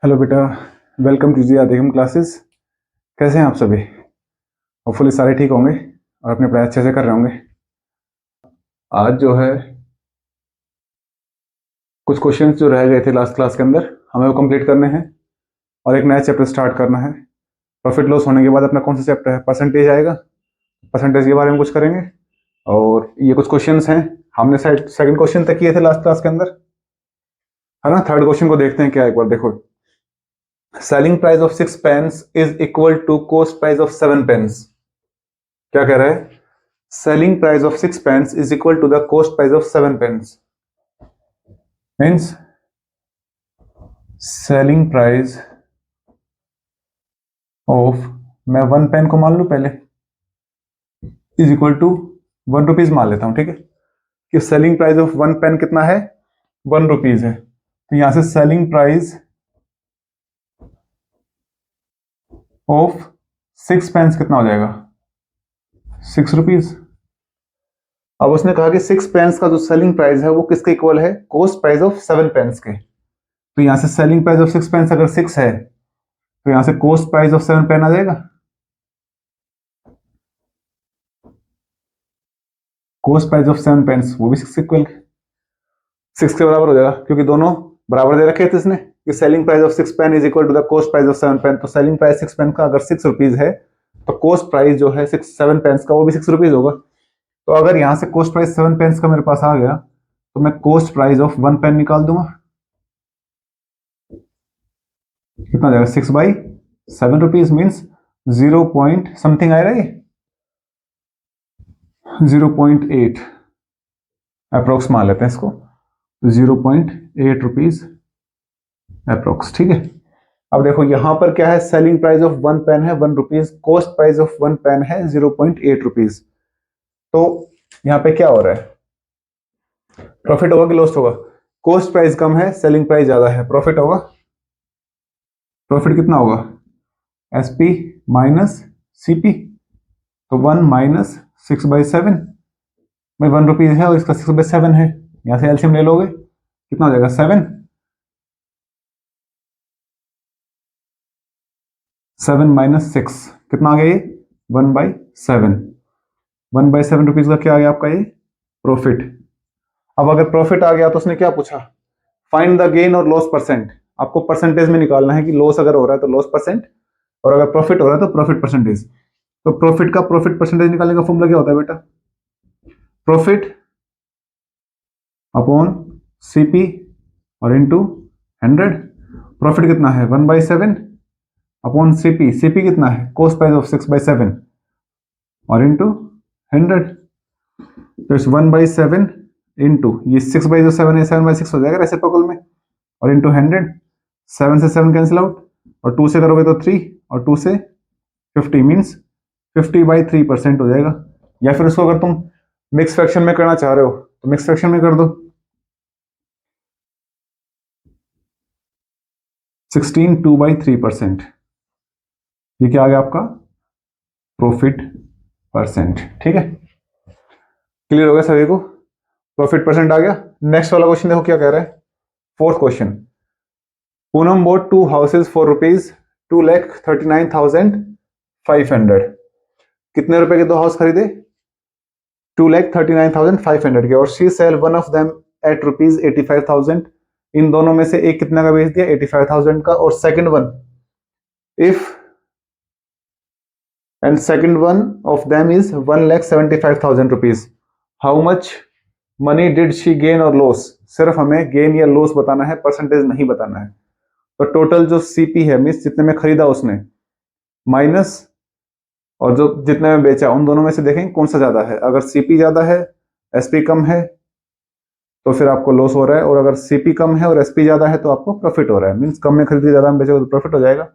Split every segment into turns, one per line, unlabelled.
Hello बेटा। Welcome कीजिए आदिगम classes. कैसे हैं आप सभी? होपफुली सारे ठीक होंगे और अपनी पढ़ाई अच्छे से कर रहे होंगे। आज जो है कुछ क्वेश्चंस जो रह गए थे लास्ट क्लास के अंदर हमें वो कंप्लीट करने हैं और एक नया चैप्टर स्टार्ट करना है। प्रॉफिट लॉस होने के बाद अपना कौन सा चैप्टर है? परसेंटेज आएगा। परसेंटेज के बारे में कुछ करेंगे और ये कुछ क्वेश्चंस हैं। हमने शायद सेकंड क्वेश्चन तक किए थे लास्ट क्लास के अंदर, है ना। थर्ड क्वेश्चन को देखते हैं क्या। एक बार देखो, selling price of 6 pence is equal to cost price of 7 pence. क्या कह रहा है? selling price of 6 pence is equal to the cost price of 7 pence. Means selling price of, मैं 1 पेन को मान लू पहले, इज इक्वल टू 1 रुपीज मान लेता हूं, ठीक है। कि सेलिंग प्राइस ऑफ 1 पेन कितना है? 1 रुपीज है। तो यहां से सेलिंग प्राइस ऑफ 6 पेन्स कितना हो जाएगा? 6 रुपीज। अब उसने कहा कि 6 पेन्स का जो सेलिंग प्राइस है वो किसके इक्वल है? कॉस्ट प्राइस ऑफ 7 पेन्स के। तो यहां से सेलिंग प्राइस ऑफ 6 पेन्स अगर 6 है तो यहां से कॉस्ट प्राइस ऑफ 7 पेन आ जाएगा। कॉस्ट प्राइस ऑफ 7 पेन्स वो भी 6 इक्वल 6 के बराबर हो जाएगा, क्योंकि दोनों बराबर दे रखे थे इसने कि selling price of 6 pen is equal to the cost price of 7 pen. तो सेलिंग प्राइस 6 पेन का अगर 6 रुपीज है तो कॉस्ट प्राइस जो है 7 पेन्स का वो भी 6 रुपीज होगा। तो अगर यहां से कॉस्ट प्राइस 7 पेन्स का मेरे पास आ गया तो मैं कॉस्ट प्राइस ऑफ 1 पेन निकाल दूंगा। कितना हो जाएगा? 6/7 रुपीज मीन्स 0 पॉइंट समथिंग आएगा, ये 0.8 अप्रोक्स मान लेते हैं इसको। 0.8 रुपीज अप्रोक्स, ठीक है। अब देखो यहां पर क्या है? सेलिंग प्राइस ऑफ 1 पेन है 1 rupees, cost price of 1 pen है 0.8 रुपीज। तो यहां पे क्या हो रहा है? प्रॉफिट होगा कि लॉस होगा? कॉस्ट प्राइस कम है, सेलिंग प्राइस ज्यादा है, प्रॉफिट होगा। प्रॉफिट कितना होगा? SP minus CP. तो 1 माइनस 6/7 में 1 रुपीज है और इसका 6/7 है। यहां से एलसीएम ले लोगे, कितना हो जाएगा? 7। 7 माइनस 6 कितना आ गया? ये 1/7। 1/7 रुपीज का क्या आ गया आपका? ये प्रॉफिट। अब अगर प्रॉफिट आ गया तो उसने क्या पूछा? फाइंड द गेन और लॉस परसेंट। आपको परसेंटेज में निकालना है कि लॉस अगर हो रहा है तो लॉस परसेंट और अगर प्रॉफिट हो रहा है तो प्रॉफिट परसेंटेज। तो प्रॉफिट का प्रॉफिट परसेंटेज निकालने का फॉर्मूला क्या होता है बेटा? प्रॉफिट अपॉन सीपी और इनटू 100। प्रॉफिट कितना है? 1/7 अपॉन सीपी। सीपी कितना है? कॉस्ट प्राइस ऑफ 6/7 और इनटू 100। तो इस 1/7 इंटू ये 6/7 है, 7/6 हो जाएगा रेसिप्रोकल में, और इंटू 100। 7 से 7 कैंसिल आउट और 2 से करोगे तो 3 और 2 से 50 मीन्स 50/3% हो जाएगा। या फिर उसको अगर तुम मिक्स फ्रैक्शन में करना चाह रहे हो तो मिक्स फ्रैक्शन में कर दो। 16 2/3%। ये क्या आ गया आपका? प्रॉफिट परसेंट, ठीक है। क्लियर हो गया सभी को? प्रॉफिट परसेंट आ गया। नेक्स्ट वाला क्वेश्चन देखो क्या कह रहा है। Fourth question, Poonam bought 2 houses for rupees 2,39,500। कितने रुपए के 2 हाउस खरीदे? 2,39,500 के। और she sell one of them at rupees 85,000। इन दोनों में से एक कितना का बेच दिया? 85,000 का। और second one, if and second one of them is 1,75,000 rupees, how much money did she gain और लॉस? सिर्फ हमें गेन या लॉस बताना है, परसेंटेज नहीं बताना है। तो टोटल जो सीपी है मीन्स जितने में खरीदा उसने, माइनस और जो जितने में बेचा, उन दोनों में से देखें कौन सा ज्यादा है। अगर सीपी ज्यादा है, एसपी कम है, तो फिर आपको लॉस हो रहा है। और अगर सीपी कम है और एसपी ज्यादा है तो आपको प्रॉफिट हो रहा है। मीन्स कम में खरीद के ज्यादा में बेचोगे तो प्रॉफिट हो जाएगा,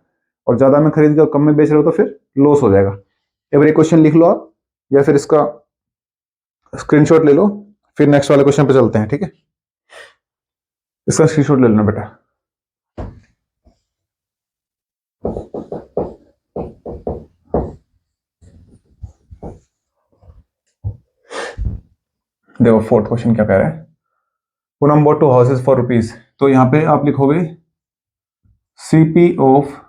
और ज्यादा में खरीद के और कम में बेच रहे हो तो फिर लॉस हो जाएगा। एक बार ये क्वेश्चन लिख लो आप, या फिर इसका स्क्रीनशॉट ले लो, फिर नेक्स्ट वाले क्वेश्चन पे चलते हैं, ठीक है। इसका स्क्रीनशॉट ले लेना बेटा। देखो फोर्थ क्वेश्चन क्या कह रहा है। Poonam bought 2 houses for rupees. तो यहाँ पे आप लिखोगे CP of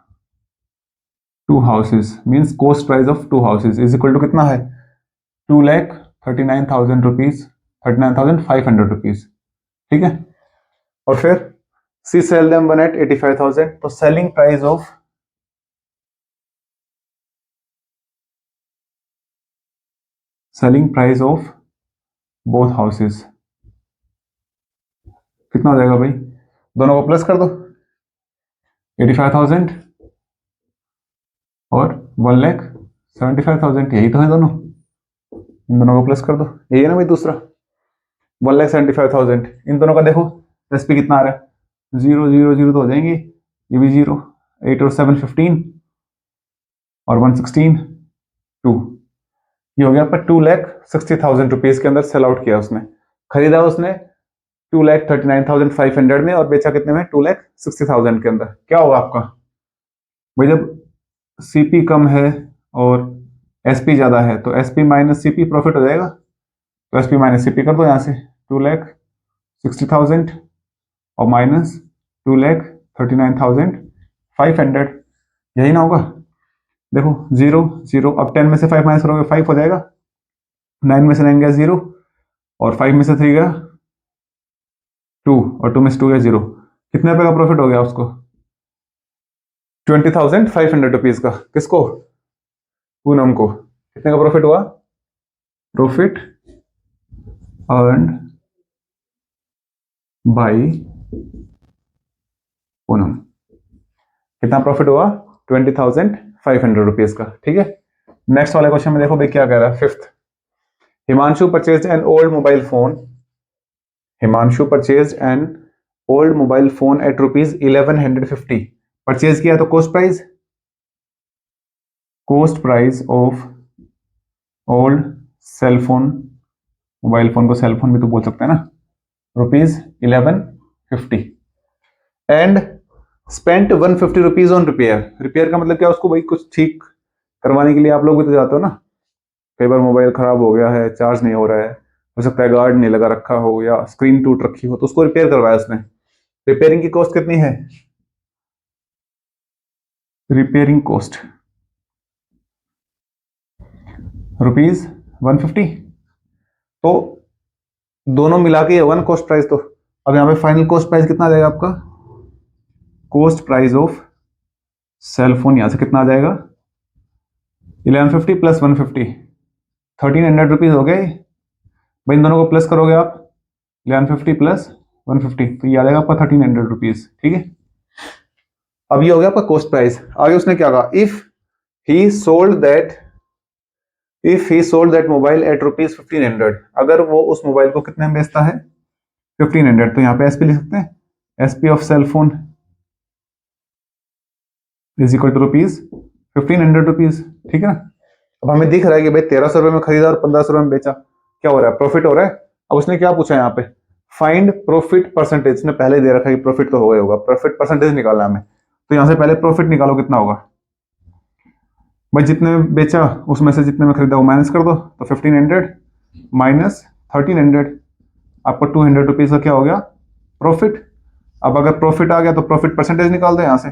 two houses means cost price of two houses is equal to कितना है 2,39,000 रुपीज 39,500 रुपीज। ठीक है, और फिर सी सेल देम वन एट 85,000, तो selling price of both houses कितना हो जाएगा भाई, दोनों को प्लस कर दो 85,000 और 1,75,000, यही तो है दोनों, इन दोनों को प्लस कर दो, यही है ना भाई दूसरा 1,75,000। इन दोनों का देखो एसपी कितना आ रहा है 0 0 0 तो हो जाएंगे, ये भी 0, 8 और 7 15 और 116 2, ये हो गया आपका 2,60,000 रुपीज के अंदर सेल आउट किया उसने, खरीदा उसने 2,39,500 में और बेचा कितने में 2,60,000 के अंदर। क्या होगा आपका भाई, जब सीपी कम है और एसपी ज्यादा है तो एसपी माइनस सीपी प्रॉफिट हो जाएगा, तो एसपी माइनस सीपी कर दो यहाँ से 2,60,000 और माइनस 2,39,500, यही ना होगा। देखो 0 0, अब 10 में से 5 माइनस करोगे 5 हो जाएगा, 9 में से 9 गया 0 और 5 में से 3 गया 2 और 2 में से 2 गया 0, कितने रुपए का प्रॉफिट हो गया उसको 20,500 रुपीज का। किसको, पूनम को कितने का प्रॉफिट हुआ, प्रॉफिट अर्न बाय पूनम, कितना प्रॉफिट हुआ 20,500 रुपीज का। ठीक है, नेक्स्ट वाले क्वेश्चन में देखो भाई क्या कह रहा है, fifth, Himanshu purchased an old mobile phone, Himanshu purchased an old mobile phone at ₹1150, purchase किया तो cost price of old cell phone, mobile phone को सेल फोन भी तो बोल सकते हैं ना, ₹1150 and spent 150 rupees on repair. Repair का मतलब क्या, उसको भाई कुछ ठीक करवाने के लिए आप लोग भी तो जाते हो ना, कई बार मोबाइल खराब हो गया है, चार्ज नहीं हो रहा है, हो सकता है गार्ड नहीं लगा रखा हो या स्क्रीन टूट रखी हो, तो उसको रिपेयर करवाया उसने। रिपेयरिंग की कॉस्ट कितनी है, रिपेयरिंग कॉस्ट ₹150, तो दोनों मिला के वन कॉस्ट प्राइस, तो अब यहाँ पे फाइनल कॉस्ट प्राइस कितना आ जाएगा आपका, cost price of cell phone यहां से कितना आ जाएगा 1150 प्लस 150, 1,300 रुपीज हो गए भाई, इन दोनों को प्लस करोगे आप 1150 प्लस 150 तो ये आ जाएगा आपका 1,300 रुपीज। ठीक है, अब ये हो गया आपका कॉस्ट प्राइस। आगे उसने क्या कहा, if he sold that mobile at ₹1,500, अगर वो उस मोबाइल को कितने में बेचता है 1,500, तो यहाँ पे एसपी लिख सकते हैं, SP of cell phone is equal to ₹1,500। ठीक है ना, अब हमें दिख रहा है कि भाई 1,300 रुपए में खरीदा और 1,500 रुपए में बेचा, क्या हो रहा है, प्रॉफिट हो रहा है। अब उसने क्या पूछा यहाँ पे, फाइंड प्रॉफिट परसेंटेज, उसने पहले दे रखा है कि प्रॉफिट तो हो गया होगा, प्रॉफिट परसेंटेज निकालना हमें, तो यहाँ से पहले प्रॉफिट निकालो कितना होगा भाई, जितने में बेचा उसमें से जितने में खरीदा वो माइनस कर दो, तो 1,500 माइनस 1,300, आपको 200 रुपीज का क्या हो गया प्रॉफिट। अब अगर प्रॉफिट आ गया तो प्रॉफिट परसेंटेज निकाल दो यहाँ से,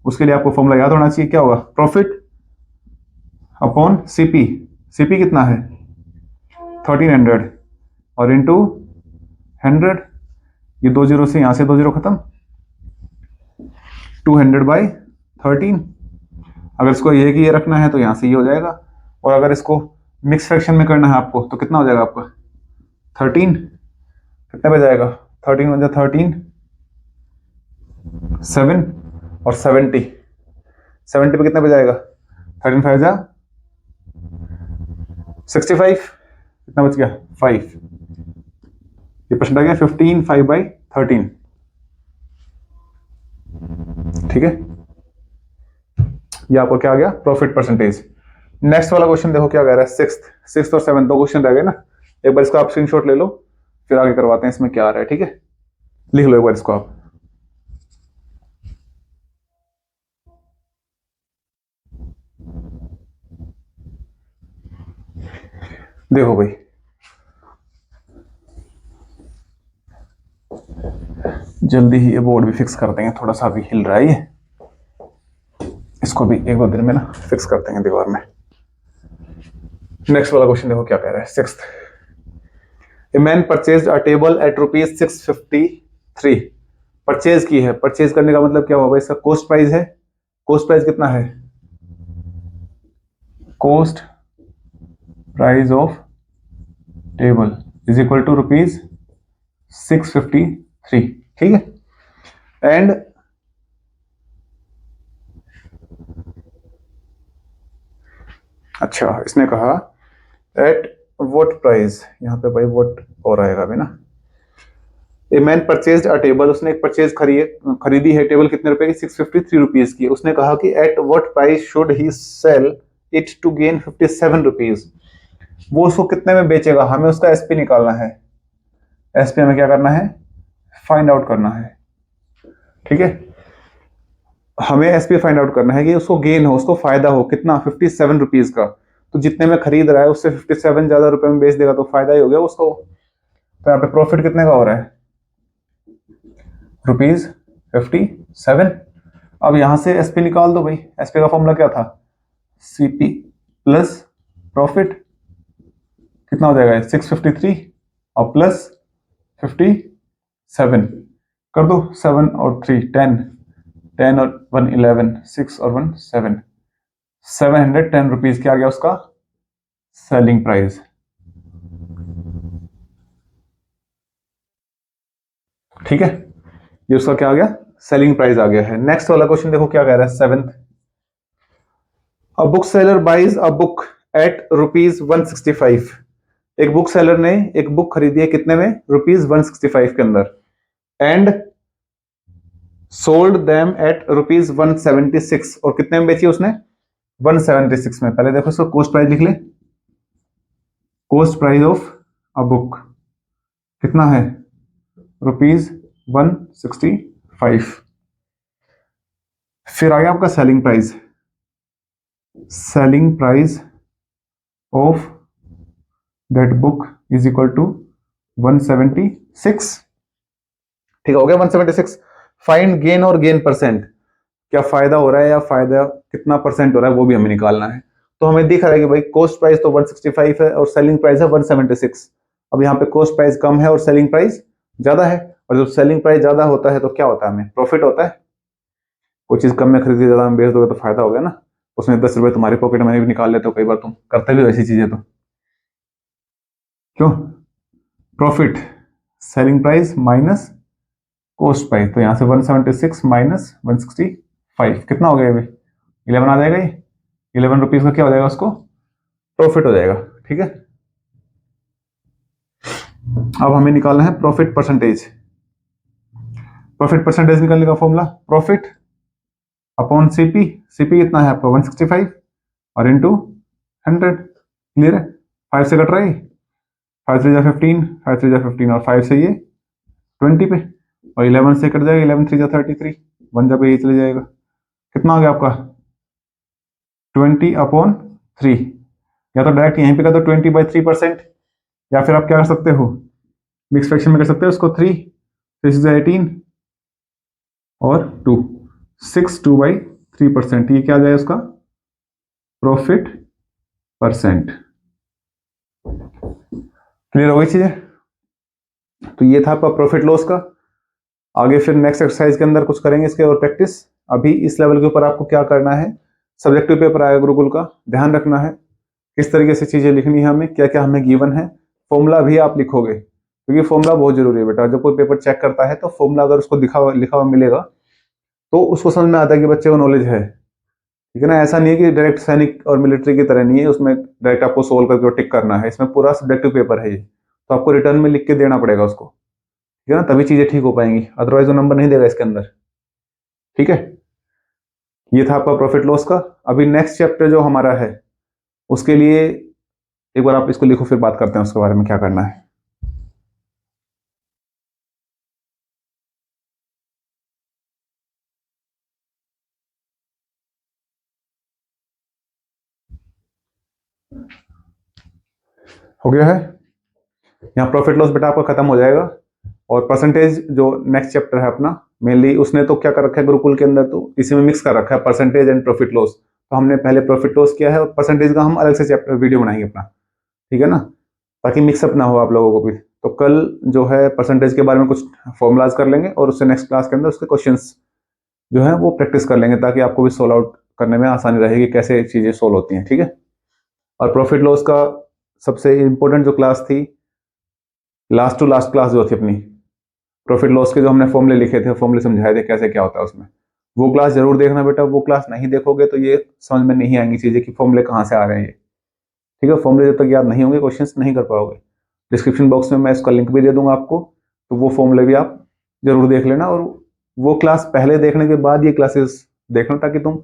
उसके लिए आपको फॉर्मूला याद होना चाहिए, क्या होगा प्रॉफिट अपॉन सीपी, सीपी कितना है 1,300 और इंटू 100, ये 2 जीरो से यहाँ से 2 जीरो खत्म, 200/13, अगर इसको ये कि ये रखना है तो यहाँ से ये हो जाएगा, और अगर इसको मिक्स फ्रैक्शन में करना है आपको तो कितना हो जाएगा आपका 13, कितने पे जाएगा 13 × 13 7 और 70 पे कितने पे जाएगा 13 5 जा 65, कितना बच गया 5, ये परसेंट आ गया 15 5/13। ठीक है, ये आपको क्या आ गया प्रॉफिट परसेंटेज। नेक्स्ट वाला क्वेश्चन देखो क्या कह रहा है, सिक्स्थ और सेवंथ दो क्वेश्चन रह गए ना, एक बार इसको आप स्क्रीनशॉट ले लो फिर आगे करवाते हैं इसमें क्या आ रहा है। ठीक है, लिख लो एक बार इसको आप, देखो भाई जल्दी ही ये बोर्ड भी फिक्स कर देंगे, थोड़ा सा भी हिल रहा है ये। इसको भी एक दो दिन में ना फिक्स करते हैं दीवार में। नेक्स्ट वाला क्वेश्चन देखो क्या कह रहा है। Sixth, a man purchase a table at rupees 653। Purchase की है, परचेज करने का मतलब क्या होगा, इसका कॉस्ट प्राइस है। कॉस्ट प्राइस कितना है, cost price of table is equal to rupees 653, ठीक है। एंड अच्छा, इसने कहा एट व्हाट प्राइस, यहाँ पे भाई व्हाट और आएगा अभी ना। ए मैन परचेज अ टेबल, उसने एक परचेज खरीदी है टेबल, कितने रुपए की, 653 रुपीज की। उसने कहा कि at what price should he sell it to gain 57 rupees. वो उसको कितने में बेचेगा, हमें उसका एसपी निकालना है। एसपी हमें क्या करना है, फाइंड आउट करना है, ठीक है। हमें एसपी फाइंड आउट करना है कि उसको गेन हो, उसको फायदा हो, कितना, 57 रुपीज का। तो जितने में खरीद रहा है उससे 57 ज्यादा रुपए में बेच देगा तो फायदा ही हो गया उसको। तो यहाँ पे प्रॉफिट कितने का हो रहा है, रुपीज 57। अब यहां से एसपी निकाल दो भाई। एसपी का फॉर्मूला क्या था, सीपी प्लस प्रॉफिट, कितना हो जाएगा 653 और प्लस 57 कर दो, 7 और 3 10, 10 और 1 11, 6 और 1 7, 710 रुपीज क्या आ गया उसका सेलिंग प्राइस, ठीक है। ये उसका क्या आ गया, सेलिंग प्राइस आ गया है। नेक्स्ट वाला क्वेश्चन देखो क्या कह रहा है, seventh, a book seller buys a book at rupees 165। एक बुक सेलर ने एक बुक खरीदी है, कितने में, रुपीज 165 के अंदर। And sold them at rupees 176, और कितने में बेची उसने, 176 में। पहले देखो इसको कॉस्ट प्राइस लिख ले, cost price of a book कितना है, रुपीज 165। फिर आ गया आपका selling price, selling price of that book is equal to 176, ठीक हो गया 176। फाइंड गेन और गेन परसेंट, क्या फायदा हो रहा है या फायदा कितना परसेंट हो रहा है वो भी हमें निकालना है। तो हमें दिख रहा है कि भाई कॉस्ट प्राइस तो 165 है और सेलिंग प्राइस है 176। अब यहाँ पे कॉस्ट प्राइस कम है और सेलिंग प्राइस ज्यादा है, और जब सेलिंग प्राइस ज्यादा होता है तो क्या होता है, हमें प्रॉफिट होता है। कोई चीज कम में खरीदी ज्यादा में बेच दोगे तो फायदा हो गया ना, उसमें 10 रुपए तुम्हारी पॉकेट मनी भी निकाल लेते हो, कई बार तुम करते भी वैसी चीजें तो क्यों। Profit selling price minus cost price, तो यहां से 176 माइनस 165 कितना हो गया, अभी 11 आ जाएगा। ये 11 रुपीज का क्या हो जाएगा, उसको प्रॉफिट हो जाएगा, ठीक है। अब हमें निकालना है प्रॉफिट परसेंटेज। प्रॉफिट परसेंटेज निकालने का formula, profit upon CP. CP कितना है आपका 165 और इंटू 100, क्लियर है। 5 से कट रहा है, 5 3 जा 15, 5 3 जा 15 और 5 से ये 20 पे, और 11 से कट जाएगा, 11 3 जा 33, 1 जब ये चले जाएगा, कितना हो गया आपका 20/3। या तो डायरेक्ट यहीं पे कर दो 20/3%, या फिर आप क्या कर सकते हो, मिक्स फ्रैक्शन में कर सकते हो उसको, 3 6 18 और 2, 6 2/3%, ये क्या आ जाएगा उसका प्रॉफिट परसेंट। क्लियर हो गई चीजें। तो ये था आपका प्रॉफिट लॉस का। आगे फिर नेक्स्ट एक्सरसाइज के अंदर कुछ करेंगे इसके और प्रैक्टिस। अभी इस लेवल के ऊपर आपको क्या करना है, सब्जेक्टिव पेपर आएगा गुरुकुल का, ध्यान रखना है किस तरीके से चीजें लिखनी है, हमें क्या क्या हमें गिवन है। फॉर्मूला भी आप लिखोगे क्योंकि फॉर्मूला बहुत जरूरी है बेटा। जब कोई पेपर चेक करता है तो फॉर्मूला अगर उसको लिखा हुआ मिलेगा तो उसको समझ में आता है कि बच्चे को नॉलेज है, ठीक है ना। ऐसा नहीं है कि डायरेक्ट सैनिक और मिलिट्री की तरह नहीं है, उसमें डायरेक्ट आपको सोल्व करके टिक करना है। इसमें पूरा सब्जेक्टिव पेपर है ये, तो आपको रिटर्न में लिख के देना पड़ेगा उसको, ठीक है ना, तभी चीजें ठीक हो पाएंगी, अदरवाइज वो नंबर नहीं देगा इसके अंदर, ठीक है। ये था आपका प्रॉफिट लॉस का। अभी नेक्स्ट चैप्टर जो हमारा है उसके लिए एक बार आप इसको लिखो, फिर बात करते हैं उसके बारे में क्या करना है। हो गया है, यहाँ प्रॉफिट लॉस बेटा आपका खत्म हो जाएगा, और परसेंटेज जो नेक्स्ट चैप्टर है अपना मेनली उसने तो क्या कर रखा है गुरुकुल के अंदर, तो इसी में मिक्स कर रखा है परसेंटेज एंड प्रॉफिट लॉस। तो हमने पहले प्रॉफिट लॉस किया है और परसेंटेज का हम अलग से चैप्टर वीडियो बनाएंगे अपना, ठीक है ना, ताकि मिक्सअप ना हो आप लोगों को भी। तो कल जो है परसेंटेज के बारे में कुछ फॉर्मूलाज कर लेंगे और उससे नेक्स्ट क्लास के अंदर उसके क्वेश्चंस जो है वो प्रैक्टिस कर लेंगे, ताकि आपको भी सोल्व आउट करने में आसानी रहेगी कैसे चीज़ें सोल्व होती हैं, ठीक है। और प्रॉफिट लॉस का सबसे इम्पोर्टेंट जो क्लास थी, लास्ट टू लास्ट क्लास जो थी अपनी, प्रॉफिट लॉस के जो हमने फॉर्मूले लिखे थे, फॉर्मूले समझाए थे कैसे क्या होता है उसमें, वो क्लास जरूर देखना बेटा। वो क्लास नहीं देखोगे तो ये समझ में नहीं आएंगी चीज़ें कि फॉर्मूले कहाँ से आ रहे हैं ये, ठीक है। फॉर्मूले जब तक याद नहीं होंगे क्वेश्चंस नहीं कर पाओगे। डिस्क्रिप्शन बॉक्स में मैं इसका लिंक भी दे दूंगा आपको, तो वो फॉर्मूले भी आप जरूर देख लेना। और वो क्लास पहले देखने के बाद ये क्लासेस देखना, ताकि तुम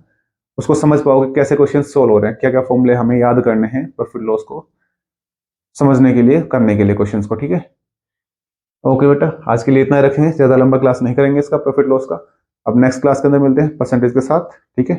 उसको समझ पाओगे कैसे क्वेश्चन सोल्व हो रहे हैं, क्या क्या फॉर्मूले हमें याद करने हैं प्रॉफिट लॉस को समझने के लिए, करने के लिए क्वेश्चंस को, ठीक है। ओके बेटा, आज के लिए इतना ही रखेंगे, ज़्यादा लंबा क्लास नहीं करेंगे इसका प्रॉफिट लॉस का। अब नेक्स्ट क्लास के अंदर मिलते हैं परसेंटेज के साथ, ठीक है।